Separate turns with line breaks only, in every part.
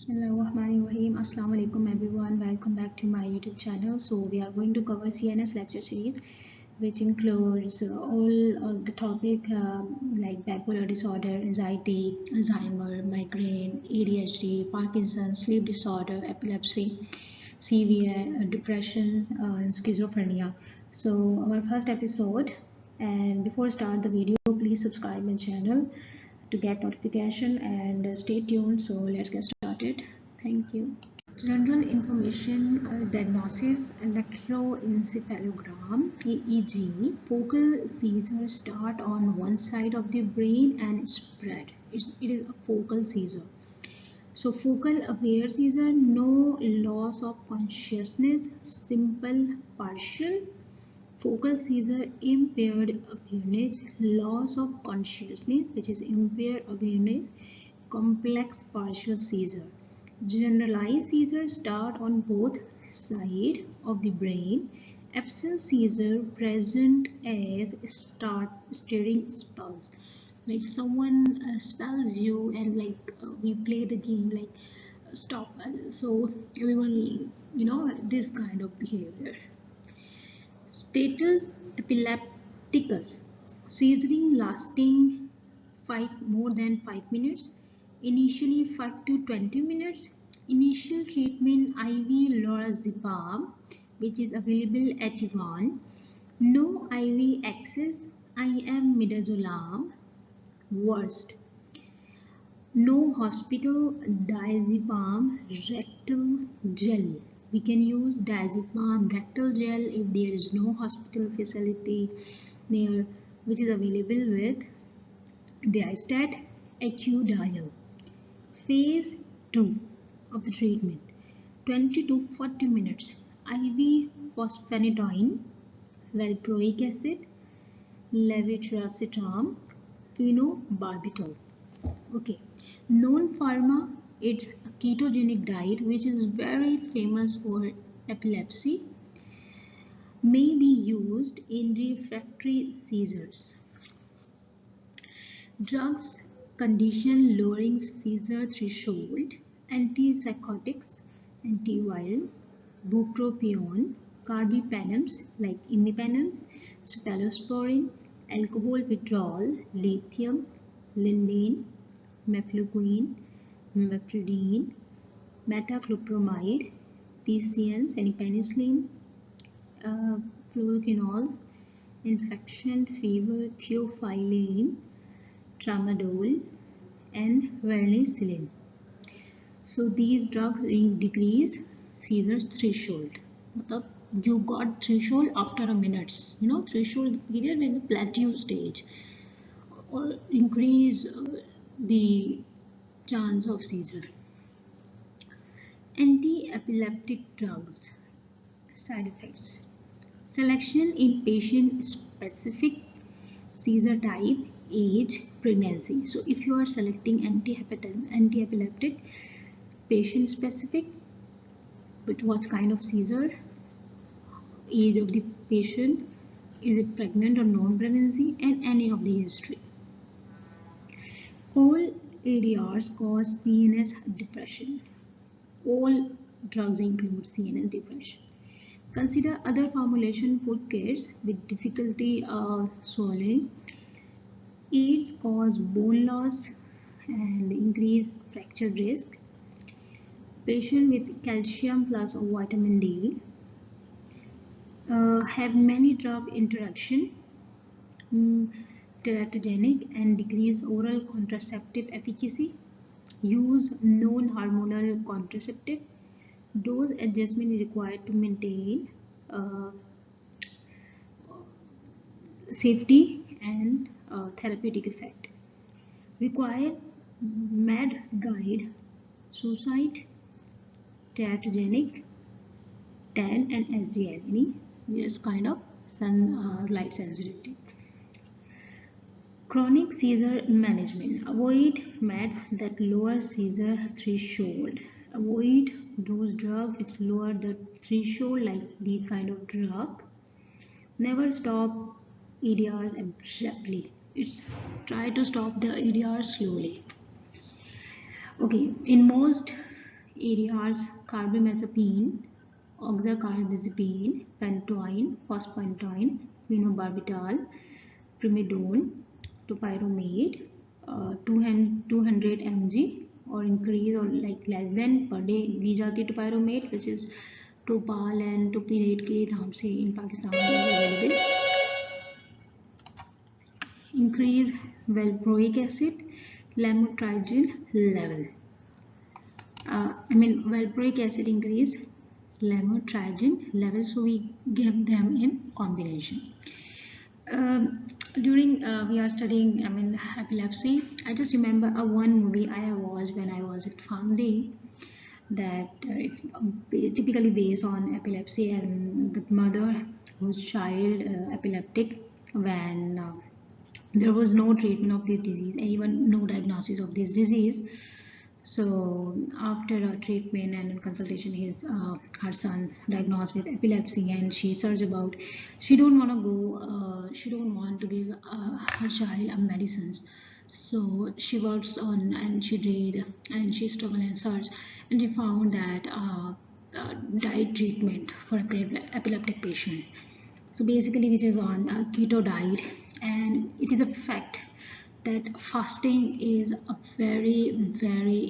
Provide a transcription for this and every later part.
Bismillahirrahmanirrahim. Assalamu alaikum everyone. Welcome back to my YouTube channel. So we are going to cover CNS lecture series, which includes all of the topic like bipolar disorder, anxiety, Alzheimer, migraine, ADHD, Parkinson's, sleep disorder, epilepsy, severe depression, and schizophrenia. So our first episode. And before start the video, please subscribe my channel to get notification and stay tuned. So let's get started. Thank you. General information diagnosis: electroencephalogram EEG. Focal seizures start on one side of the brain and spread. It is a focal seizure. So focal aware seizure: no loss of consciousness, simple partial. Focal seizure: impaired awareness, loss of consciousness, which is impaired awareness, complex partial seizure. Generalized seizures start on both sides of the brain. Absence seizure present as staring spells. Like someone spells you and we play the game like stop. So everyone, this kind of behavior. Status epilepticus: seizuring lasting more than 5 minutes, initially 5 to 20 minutes. Initial treatment: IV lorazepam, which is available at Ivan. No IV access, IM midazolam. Worst: no hospital, diazepam rectal gel. We can use diazepam rectal gel if there is no hospital facility near, which is available with diastat ecudiol. Phase 2 of the treatment: 20 to 40 minutes. IV fosphenytoin, valproic acid, levetiracetam, phenobarbital. Okay, non-pharma: it's a ketogenic diet which is very famous for epilepsy, may be used in refractory seizures. Drugs: condition lowering seizure threshold, antipsychotics, antivirals, bupropion, carbapenems like imipenems, cephalosporin, alcohol withdrawal, lithium, lindane, mefloquine, mepridine, metoclopramide, PCNs, and penicillin, fluoroquinones, infection, fever, theophylline, tramadol, and vernicillin. So these drugs decrease seizure threshold. You got threshold after a minute. Threshold period when the plateau stage or increase the chance of seizure. Anti-epileptic drugs. Side effects: selection in patient specific, seizure type, age, pregnancy. So if you are selecting anti-epileptic, patient specific, but what kind of seizure, age of the patient, is it pregnant or non-pregnancy, and any of the history. All ADRs cause CNS depression. All drugs include CNS depression. Consider other formulation for kids with difficulty swallowing. AIDS cause bone loss and increase fracture risk. Patient with calcium plus vitamin D have many drug interaction, teratogenic, and decrease oral contraceptive efficacy. Use non-hormonal contraceptive. Dose adjustment is required to maintain safety and therapeutic effect. Require med guide, suicide, teratogenic, TAN, and SGL. This kind of sunlight sensitivity. Chronic seizure management: avoid meds that lower seizure threshold. Avoid those drugs which lower the threshold, like these kind of drug. Never stop ADRs abruptly. Try to stop the ADR slowly. Okay, in most areas: carbamazepine, oxcarbazepine, pantone, fospantone, phenobarbital, primidone, topiramate, 200 mg or increase or like less than per day दी जाती है topiramate, which is topal and topirate के नाम से in Pakistan is available. Increase valproic acid, lamotrigine level. Valproic acid increase, lamotrigine level, so we give them in combination. During we are studying epilepsy, I just remember one movie I watched when I was at PharmD, that it's typically based on epilepsy, and the mother whose child epileptic when there was no treatment of this disease and even no diagnosis of this disease. So after a treatment and consultation, her son's diagnosed with epilepsy, and she searched about. She don't want to go. She don't want to give her child medicines. So she works on and she read and she struggled and searched, and she found that diet treatment for epileptic patient. So basically, which is on a keto diet, and it is a fact that fasting is a very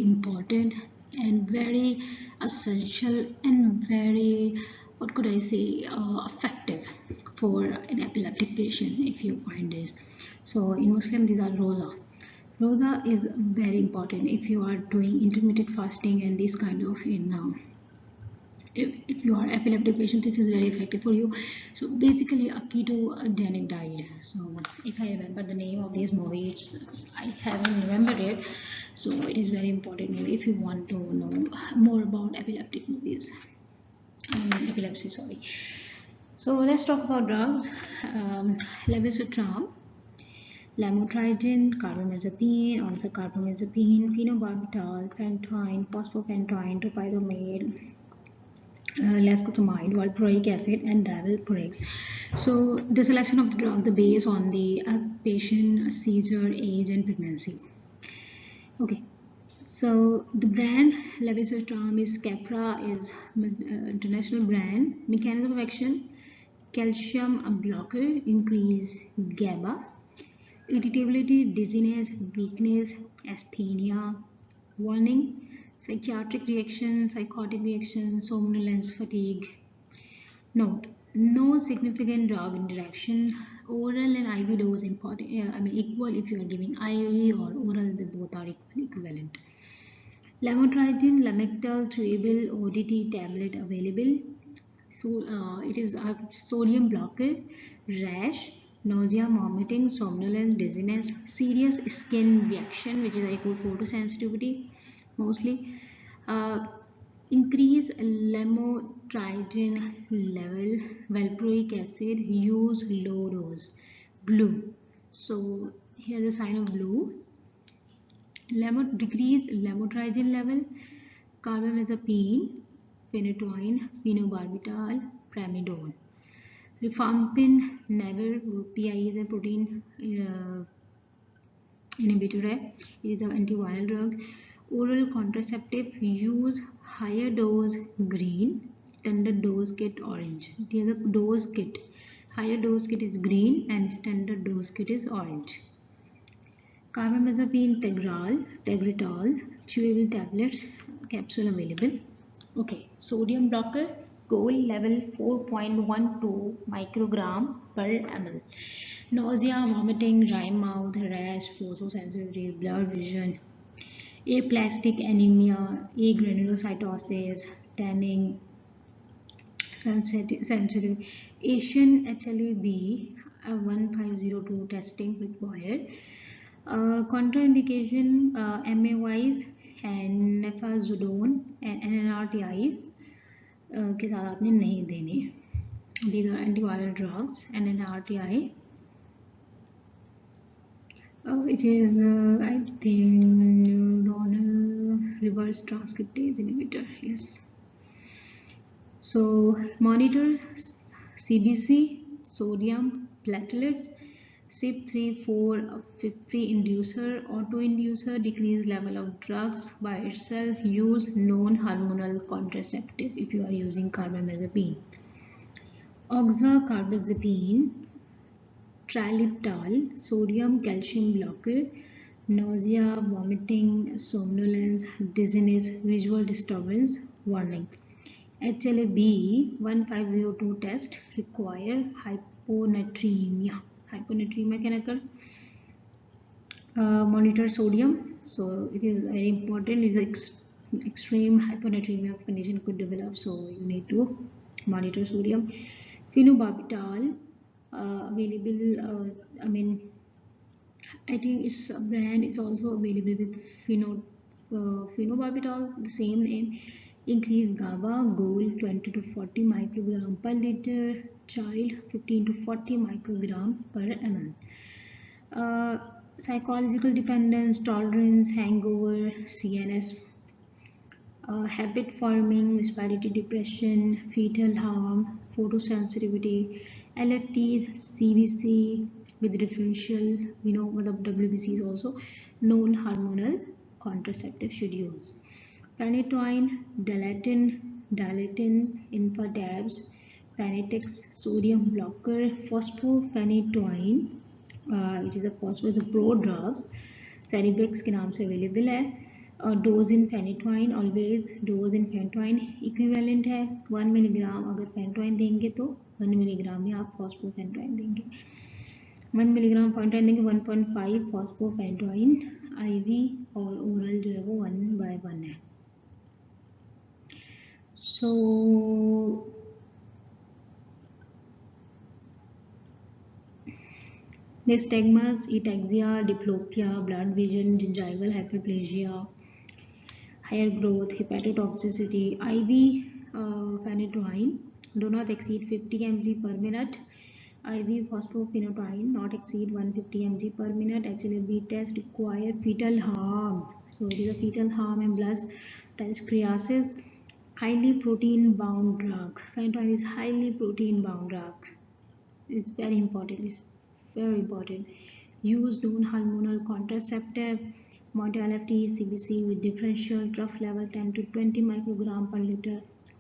important and very essential and very, what could I say, effective for an epileptic patient if you find this. So in Muslim, these are roza. Roza is very important if you are doing intermittent fasting and this kind of if you are epileptic patient, this is very effective for you. So basically a ketogenic diet. So if I remember the name of this movie, I haven't remembered it, so it is very important movie if you want to know more about epileptic movies, epilepsy, sorry. So let's talk about drugs. Levetiracetam, lamotrigine, carbamazepine, also carbamazepine, phenobarbital, pantone, phosphopantone, topiramate, lescotamide, valproic acid, and valproic. So the selection of the drug, the based on the patient, seizure, age, and pregnancy. Okay, so the brand levetiracetam is Capra, is international brand. Mechanism of action: calcium blocker, increase GABA, irritability, dizziness, weakness, asthenia. Warning: psychiatric reaction, psychotic reaction, somnolence, fatigue. Note: no significant drug interaction. Oral and IV dose important. Equal if you are giving IV or oral. They both are equivalent. Lamotrigine, Lamictal, chewable ODT tablet available. So it is a sodium blocker. Rash, nausea, vomiting, somnolence, dizziness, serious skin reaction, which is equal photosensitivity mostly. Increase lamotrigine level, valproic acid, use low dose. Blue. So here the sign of blue. Decrease lamotrigine level, carbamazepine, phenytoin, phenobarbital, primidone. Rifampin, never. PI is a protein inhibitor. It is an antiviral drug. Oral contraceptive, use higher dose green, standard dose kit orange. It is a dose kit. Higher dose kit is green and standard dose kit is orange. Carbamazepine, Tegretol, chewable tablets, capsule available. Okay, sodium blocker, goal level 4.12 microgram per ml. Nausea, vomiting, dry mouth, rash, photosensitivity, blurred vision, aplastic anemia, agranulocytosis, tanning, sensitive, Asian HLA-B 1502 testing required. Contraindication, MAYs and nefazodone and NNRTIs के साथ आपने नहीं देने. These are antiviral drugs. NNRTI, it is I think neuronal reverse transcriptase inhibitor. Yes. So monitor CBC, sodium, platelets, CYP3/4 free inducer, auto-inducer, decrease level of drugs by itself, use non-hormonal contraceptive if you are using carbamazepine. Oxcarbazepine, triliptal, sodium calcium blocker, nausea, vomiting, somnolence, dizziness, visual disturbance. Warning: HLA-B 1502 test require hyponatremia. Hyponatremia can occur. Monitor sodium. So it is very important. Is extreme hyponatremia condition could develop. So you need to monitor sodium. Phenobarbital available. I think its brand is also available with phenobarbital, the same name. Increase GABA, goal 20 to 40 microgram per liter, child 15 to 40 microgram per ml. Psychological dependence, tolerance, hangover, CNS, habit forming, respiratory depression, fetal harm, photosensitivity, LFTs, CBC with differential, WBC is also non-hormonal contraceptive should use. Phenytoin, dilatin, infatabs, Phenetex, sodium blocker, phosphophenytoin, which is a prodrug, Ceribex के नाम से available है. Dose इन phenytoin, always dose इन phenytoin equivalent है 1 milligram. अगर phenytoin देंगे तो 1 milligram में आप फॉस्फोफेनिटोइन देंगे. 1 मिलीग्राम फेनिटोइन देंगे 1.5 फॉस्फोफेनिटोइन. आईवी और ओरल जो है वो 1/1 है. सो nystagmus, ataxia, diplopia, blood vision, gingival hyperplasia, hair growth, hepatotoxicity. IV phenytoin do not exceed 50 mg per minute. IV phosphophenytoin not exceed 150 mg per minute. HLA-B test require fetal harm. So it is a fetal harm and plus triasis. Highly protein bound drug. Phenytoin is highly protein bound drug. It's very important. It's very important. Use non-hormonal contraceptive. Monitor LFT, CBC with differential trough level 10 to 20 microgram per liter.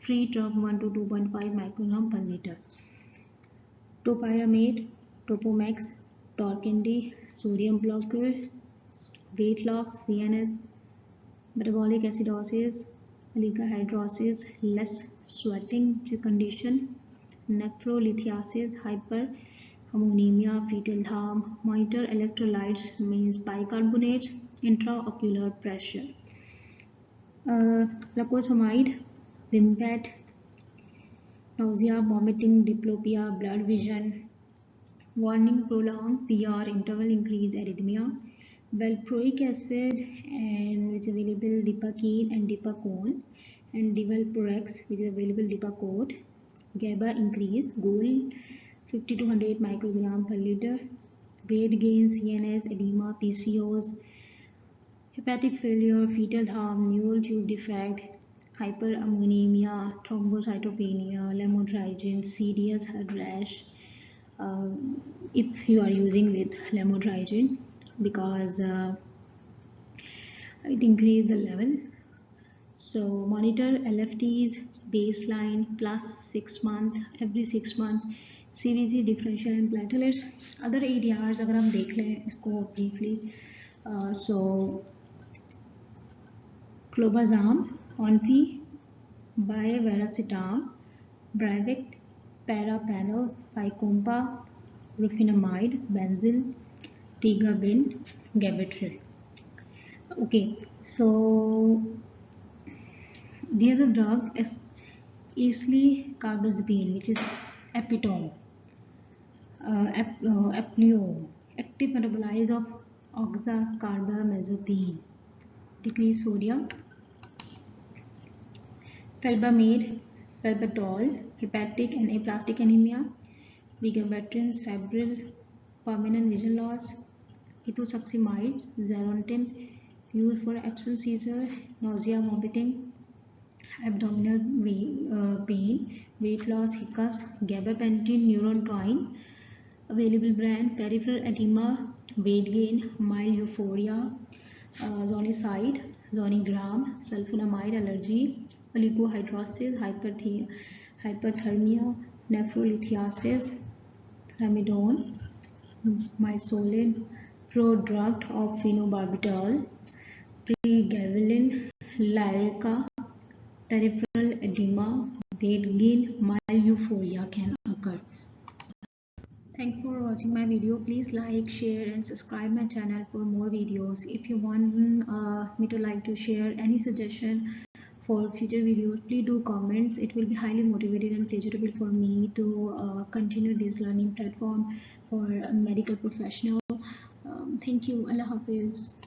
Free trough 1 to 2.5 microgram per liter. Topiramate, Topomax, Torquindi, sodium blocker, weight loss, CNS, metabolic acidosis, oligahydrosis, less sweating condition, nephrolithiasis, hyperammonemia, fetal harm. Monitor electrolytes, means bicarbonates, intraocular pressure. Lacosamide, Vimpat, nausea, vomiting, diplopia, blood vision. Warning: prolonged PR interval increase arrhythmia. Valproic acid, and which is available Dipakine and Dipacone, and Divalproex, which is available Dipacort. GABA increase, goal 50 to 100 microgram per liter. Weight gain, CNS, edema, PCOS, hepatic failure, fetal harm, neural tube defect, hyperammonemia, thrombocytopenia, lamotrigine, CDS head rash. If you are using with lamotrigine, because it increase the level. So monitor LFTs baseline plus 6 months, every 6 months. CBC, differential and platelets. Other ADRs अगर हम देख लें इसको briefly. So clobazam, onfi, biveracitam, brivect, parapanel, ficompa, rufinamide, benzil, tigabin, gabatril. Okay, so the other drug is carbazepine, which is epitome, epileum, active metabolite of oxcarbazepine, decrease sodium. Felbamate, felbatol, hepatic and aplastic anemia. Vigabatrin, Sabril, permanent vision loss. Ethosuximide, Zerontin, used for absence seizure, nausea, vomiting, abdominal pain, weight loss, hiccups. Gabapentin, neurontoin, Available brand: peripheral edema, weight gain, mild euphoria, zonicide, zonigram, sulfonamide allergy, oligohydrosis, hyperthermia, nephrolithiasis, ramidone, misolin, prodrug of phenobarbital, pregabalin, Lyrica, peripheral edema, weight gain, mild euphoria can occur. Thank you for watching my video. Please like, share and subscribe my channel for more videos. If you want me to like to share any suggestion for future videos, please do comments. It will be highly motivated and pleasurable for me to continue this learning platform for a medical professional. Thank you. Allah Hafiz.